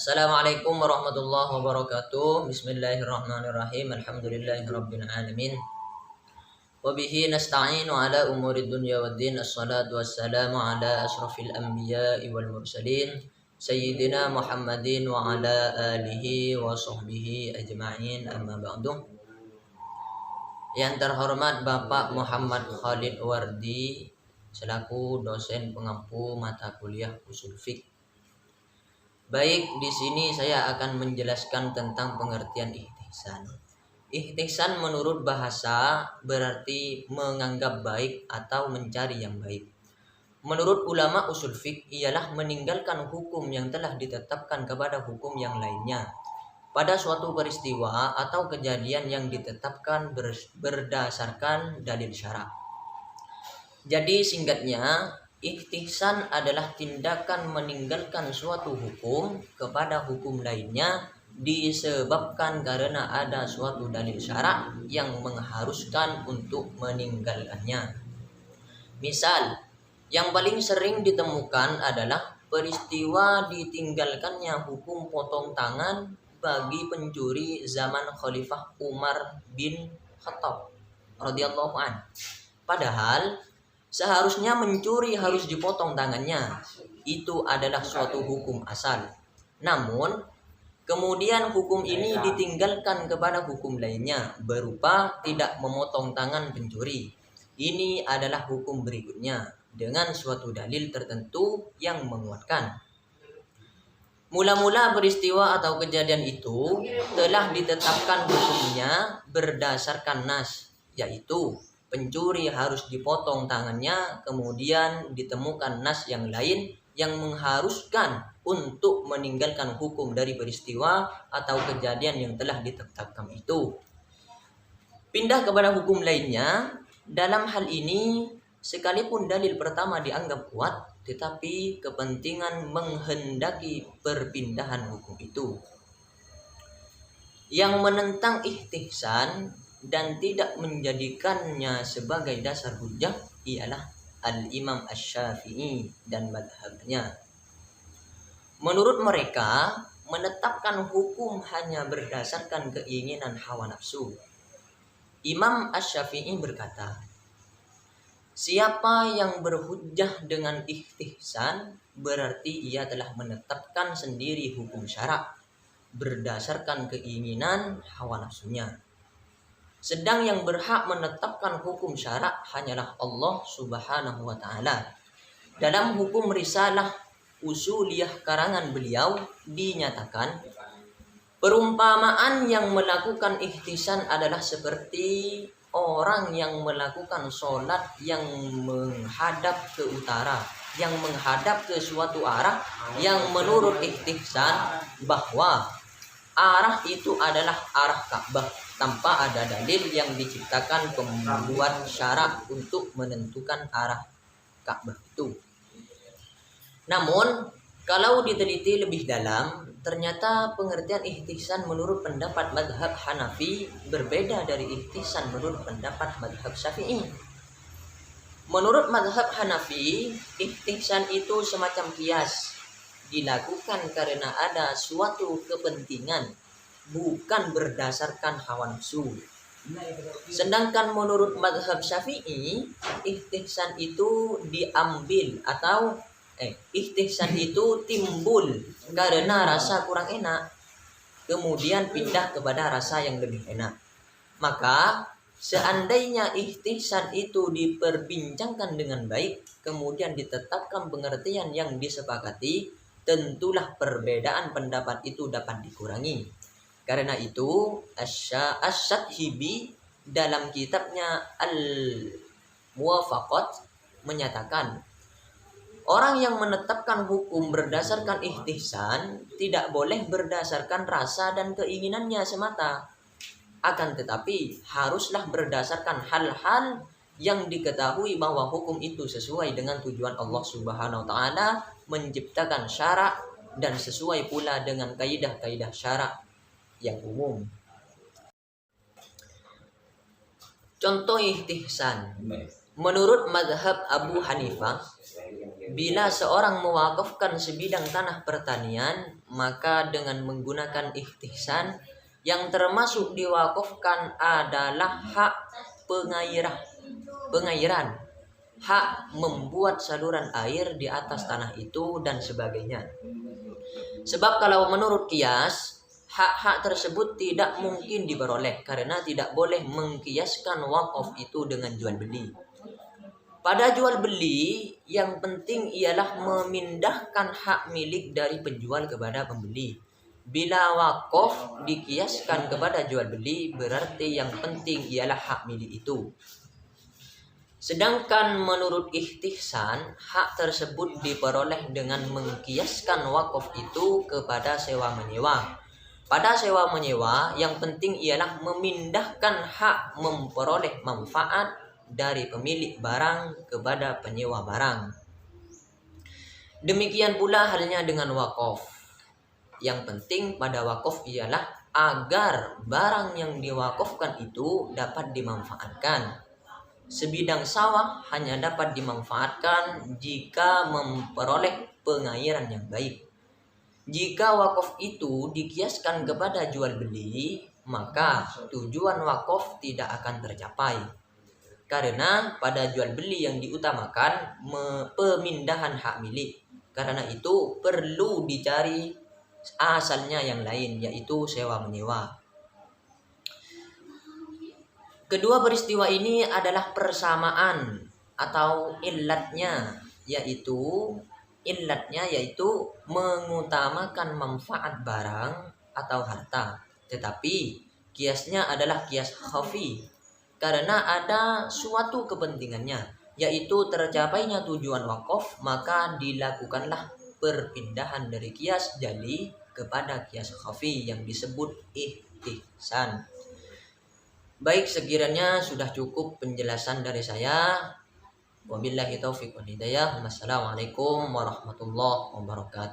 Assalamualaikum warahmatullahi wabarakatuh. Bismillahirrahmanirrahim. Alhamdulillahirabbil alamin. Wa bihi nasta'inu ala umuri dunya waddin. Assalatu wassalamu ala asrafil anbiya'i wal mursalin sayyidina Muhammadin wa ala alihi wa sahbihi ajma'in. Amma ba'du. Yang terhormat Bapak Muhammad Khalid Wardi selaku dosen pengampu mata kuliah usul fiqh. Baik, di sini saya akan menjelaskan tentang pengertian ihtisan. Ihtisan menurut bahasa berarti menganggap baik atau mencari yang baik. Menurut ulama usul fiqh ialah meninggalkan hukum yang telah ditetapkan kepada hukum yang lainnya pada suatu peristiwa atau kejadian yang ditetapkan berdasarkan dalil syara'. Jadi singkatnya, ihtisan adalah tindakan meninggalkan suatu hukum kepada hukum lainnya disebabkan karena ada suatu dalil syara' yang mengharuskan untuk meninggalkannya. Misal, yang paling sering ditemukan adalah peristiwa ditinggalkannya hukum potong tangan bagi pencuri zaman Khalifah Umar bin Khattab radhiyallahu an. Padahal seharusnya mencuri harus dipotong tangannya. Itu adalah suatu hukum asal. Namun, kemudian hukum ini ditinggalkan kepada hukum lainnya berupa tidak memotong tangan pencuri. Ini adalah hukum berikutnya dengan suatu dalil tertentu yang menguatkan. Mula-mula peristiwa atau kejadian itu telah ditetapkan hukumnya berdasarkan nas, yaitu pencuri harus dipotong tangannya, kemudian ditemukan nas yang lain yang mengharuskan untuk meninggalkan hukum dari peristiwa atau kejadian yang telah ditetapkan itu. Pindah kepada hukum lainnya, dalam hal ini sekalipun dalil pertama dianggap kuat, tetapi kepentingan menghendaki perpindahan hukum itu. Yang menentang ihtisan dan tidak menjadikannya sebagai dasar hujjah ialah Al-Imam Asy-Syafi'i dan madhabnya. Menurut mereka, menetapkan hukum hanya berdasarkan keinginan hawa nafsu. Imam Asy-Syafi'i berkata, siapa yang berhujjah dengan ihtisan berarti ia telah menetapkan sendiri hukum syara' berdasarkan keinginan hawa nafsunya. Sedang yang berhak menetapkan hukum syara' hanyalah Allah Subhanahu wa ta'ala. Dalam hukum risalah usuliyah karangan beliau dinyatakan, perumpamaan yang melakukan ihtisan adalah seperti orang yang melakukan sholat yang menghadap ke utara, yang menghadap ke suatu arah yang menurut ihtisan bahwa arah itu adalah arah Ka'bah, tanpa ada dalil yang diciptakan pembuat syarak untuk menentukan arah Ka'bah itu. Namun, kalau diteliti lebih dalam, ternyata pengertian ihtisan menurut pendapat madhab Hanafi berbeda dari ihtisan menurut pendapat madhab Syafi'i. Menurut madhab Hanafi, ihtisan itu semacam qiyas, dilakukan karena ada suatu kepentingan, bukan berdasarkan hawa nafsu. Sedangkan menurut madhab Syafi'i, ihtisan itu diambil atau ihtisan itu timbul karena rasa kurang enak, kemudian pindah kepada rasa yang lebih enak. Maka seandainya ihtisan itu diperbincangkan dengan baik, kemudian ditetapkan pengertian yang disepakati, tentulah perbedaan pendapat itu dapat dikurangi. Karena itu Asy-Syadhibi dalam kitabnya Al-Muwafaqat menyatakan, orang yang menetapkan hukum berdasarkan ihtisan tidak boleh berdasarkan rasa dan keinginannya semata, akan tetapi haruslah berdasarkan hal-hal yang diketahui bahwa hukum itu sesuai dengan tujuan Allah Subhanahu wa ta'ala menciptakan syara' dan sesuai pula dengan kaidah-kaidah syara' yang umum. Contoh ihtisan. Menurut mazhab Abu Hanifah, bila seorang mewakafkan sebidang tanah pertanian, maka dengan menggunakan ihtihsan yang termasuk diwakafkan adalah hak pengairan, hak membuat saluran air di atas tanah itu dan sebagainya. Sebab kalau menurut kias, hak-hak tersebut tidak mungkin diperoleh karena tidak boleh mengkiaskan wakaf itu dengan jual beli. Pada jual beli, yang penting ialah memindahkan hak milik dari penjual kepada pembeli. Bila wakaf dikiaskan kepada jual beli, berarti yang penting ialah hak milik itu. Sedangkan menurut ihtihsan, hak tersebut diperoleh dengan mengkiaskan wakaf itu kepada sewa menyewa. Pada sewa menyewa, yang penting ialah memindahkan hak memperoleh manfaat dari pemilik barang kepada penyewa barang. Demikian pula halnya dengan wakaf. Yang penting pada wakaf ialah agar barang yang diwakafkan itu dapat dimanfaatkan. Sebidang sawah hanya dapat dimanfaatkan jika memperoleh pengairan yang baik. Jika wakaf itu dikiaskan kepada jual beli, maka tujuan wakaf tidak akan tercapai. Karena pada jual beli yang diutamakan pemindahan hak milik. Karena itu perlu dicari asalnya yang lain, yaitu sewa menyewa. Kedua peristiwa ini adalah persamaan atau illatnya, yaitu mengutamakan manfaat barang atau harta. Tetapi kiasnya adalah kias khafi. Karena ada suatu kepentingannya, yaitu tercapainya tujuan wakaf, maka dilakukanlah perpindahan dari kias jali kepada kias khafi yang disebut ihtihsan. Baik, sekiranya sudah cukup penjelasan dari saya. Wabillahi taufiq wal hidayah. Wassalamualaikum warahmatullahi wabarakatuh.